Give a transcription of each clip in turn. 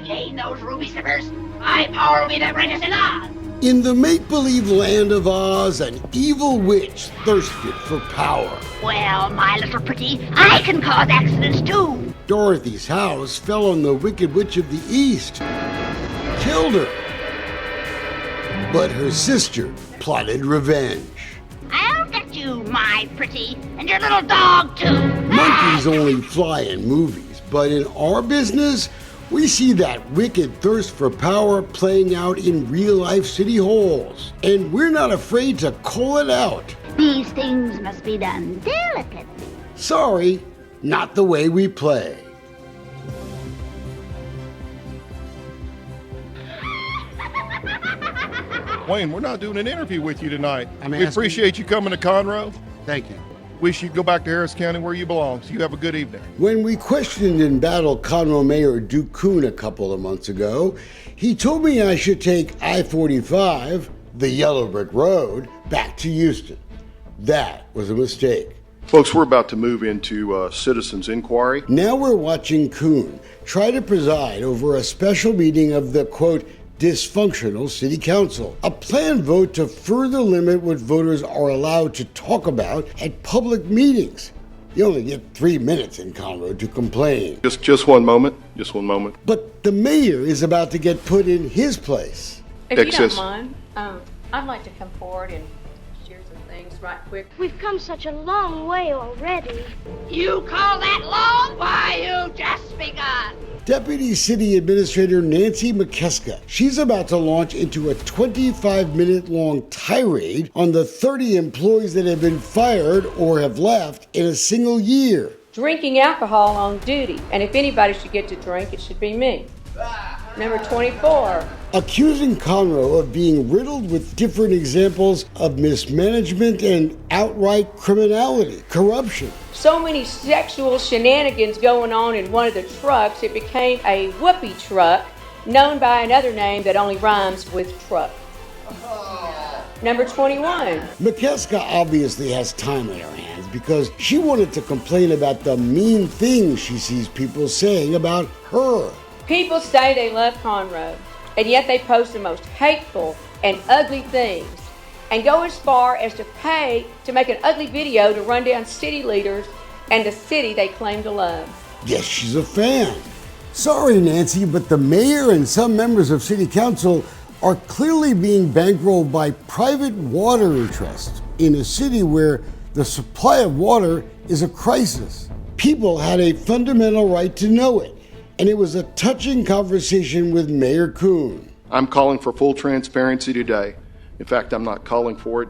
gain those ruby slippers, my power will be the greatest in Oz. In the make-believe land of Oz, an evil witch thirsted for power. Well, my little pretty, I can cause accidents too. Dorothy's house fell on the Wicked Witch of the East, killed her. But her sister plotted revenge. I'll get you, my pretty, and your little dog too. Monkeys only fly in movies, but in our business, we see that wicked thirst for power playing out in real-life city halls. And we're not afraid to call it out. These things must be done delicately. Sorry, not the way we play. Wayne, we're not doing an interview with you tonight. We appreciate you coming to Conroe. Thank you. Wish you'd go back to Harris County where you belong. So you have a good evening. When we questioned and battled Conroe Mayor Duke Kuhn a couple of months ago, he told me I should take I-45, the yellow brick road, back to Houston. That was a mistake. Folks, we're about to move into citizens' inquiry. Now we're watching Kuhn try to preside over a special meeting of the, quote, dysfunctional city council, a planned vote to further limit what voters are allowed to talk about at public meetings. You only get 3 minutes in Conroe to complain. Just one moment. But the mayor is about to get put in his place. If you don't mind, I'd like to come forward and share some things right quick. We've come such a long way already. You call that long? Why, you've just begun. Deputy City Administrator Nancy McKeska. She's about to launch into a 25-minute-long tirade on the 30 employees that have been fired or have left in a single year. Drinking alcohol on duty, and if anybody should get to drink, it should be me. Number 24. Accusing Conroe of being riddled with different examples of mismanagement and outright criminality, corruption. So many sexual shenanigans going on in one of the trucks, it became a whoopee truck, known by another name that only rhymes with truck. Number 21. McKeska obviously has time on her hands because she wanted to complain about the mean things she sees people saying about her. People say they love Conroe, and yet they post the most hateful and ugly things, and go as far as to pay to make an ugly video to run down city leaders and the city they claim to love. Yes, she's a fan. Sorry, Nancy, but the mayor and some members of city council are clearly being bankrolled by private water interests in a city where the supply of water is a crisis. People had a fundamental right to know it, and it was a touching conversation with Mayor Kuhn. I'm calling for full transparency today. In fact, I'm not calling for it,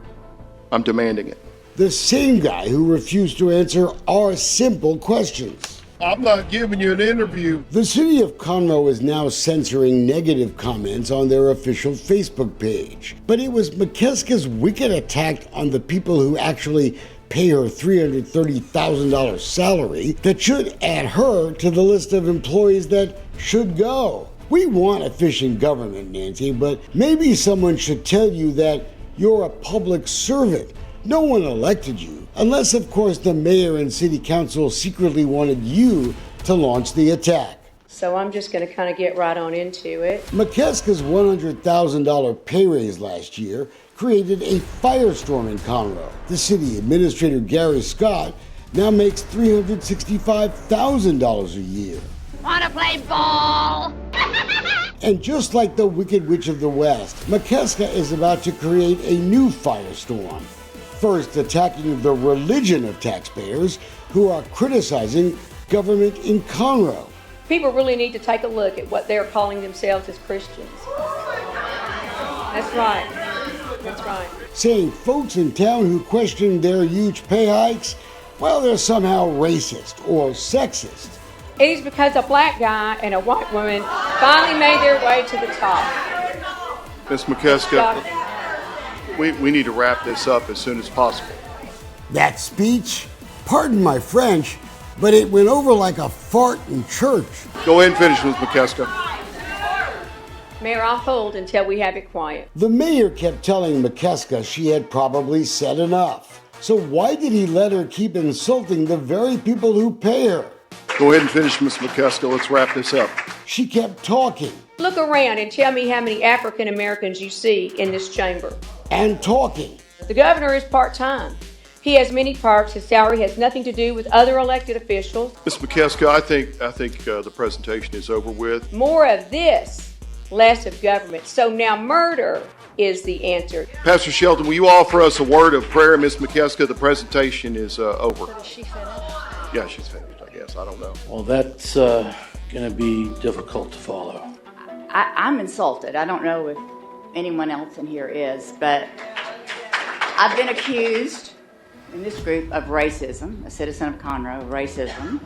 I'm demanding it. The same guy who refused to answer our simple questions. I'm not giving you an interview. The city of Conroe is now censoring negative comments on their official Facebook page. But it was McKeska's wicked attack on the people who actually pay her $330,000 salary that should add her to the list of employees that should go. We want efficient government, Nancy, but maybe someone should tell you that you're a public servant. No one elected you, unless of course the mayor and city council secretly wanted you to launch the attack. So I'm just going to kind of get right on into it. McKeska's $100,000 pay raise last year created a firestorm in Conroe. The city administrator, Gary Scott, now makes $365,000 a year. Wanna play ball? And just like the Wicked Witch of the West, McKeska is about to create a new firestorm. First, attacking the religion of taxpayers who are criticizing government in Conroe. People really need to take a look at what they're calling themselves as Christians. That's right. That's right. Saying folks in town who question their huge pay hikes, well, they're somehow racist or sexist. It is because a black guy and a white woman finally made their way to the top. Ms. McKeska, we need to wrap this up as soon as possible. That speech, pardon my French, but it went over like a fart in church. Go ahead and finish, Ms. McKeska. Mayor, I'll hold until we have it quiet. The mayor kept telling McKeska she had probably said enough. So why did he let her keep insulting the very people who pay her? Go ahead and finish, Ms. McKeska. Let's wrap this up. she kept talking Look around and tell me how many African Americans you see in this chamber. and talking. The governor is part-time. He has many perks. His salary has nothing to do with other elected officials. Ms. McKeska, I think the presentation is over with. More of this, less of government. So now murder is the answer. Pastor Shelton, will you offer us a word of prayer? Ms. McKeska, the presentation is over. Is she finished? Yeah, she's finished, I guess. I don't know. Well, that's going to be difficult to follow. I'm insulted. I don't know if anyone else in here is, but I've been accused in this group of racism, a citizen of Conroe, racism.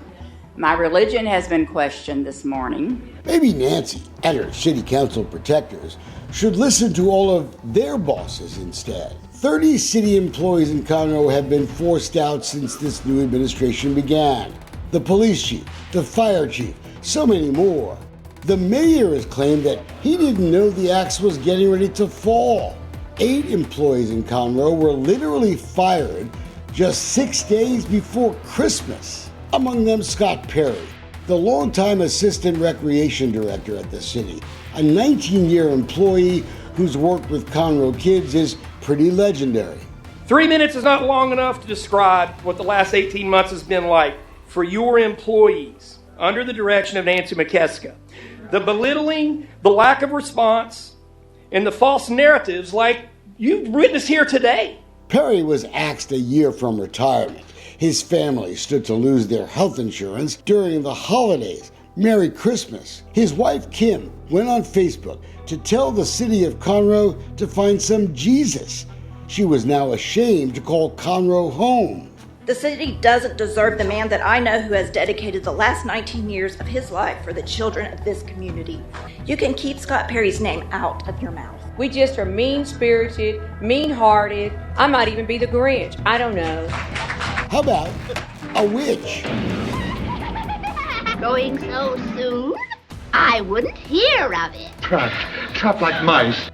My religion has been questioned this morning. Maybe Nancy and her city council protectors should listen to all of their bosses instead. 30 city employees in Conroe have been forced out since this new administration began. The police chief, the fire chief, so many more. The mayor has claimed that he didn't know the axe was getting ready to fall. 8 employees in Conroe were literally fired just 6 days before Christmas. Among them, Scott Perry, the longtime assistant recreation director at the city. A 19-year employee who's worked with Conroe kids is pretty legendary. 3 minutes is not long enough to describe what the last 18 months has been like for your employees under the direction of Nancy McKeska. The belittling, the lack of response, and the false narratives like you've witnessed here today. Perry was axed a year from retirement. His family stood to lose their health insurance during the holidays. Merry Christmas. His wife, Kim, went on Facebook to tell the city of Conroe to find some Jesus. She was now ashamed to call Conroe home. The city doesn't deserve the man that I know who has dedicated the last 19 years of his life for the children of this community. You can keep Scott Perry's name out of your mouth. We just are mean-spirited, mean-hearted. I might even be the Grinch. I don't know. How about a witch? Going so soon? I wouldn't hear of it. Trapped like mice.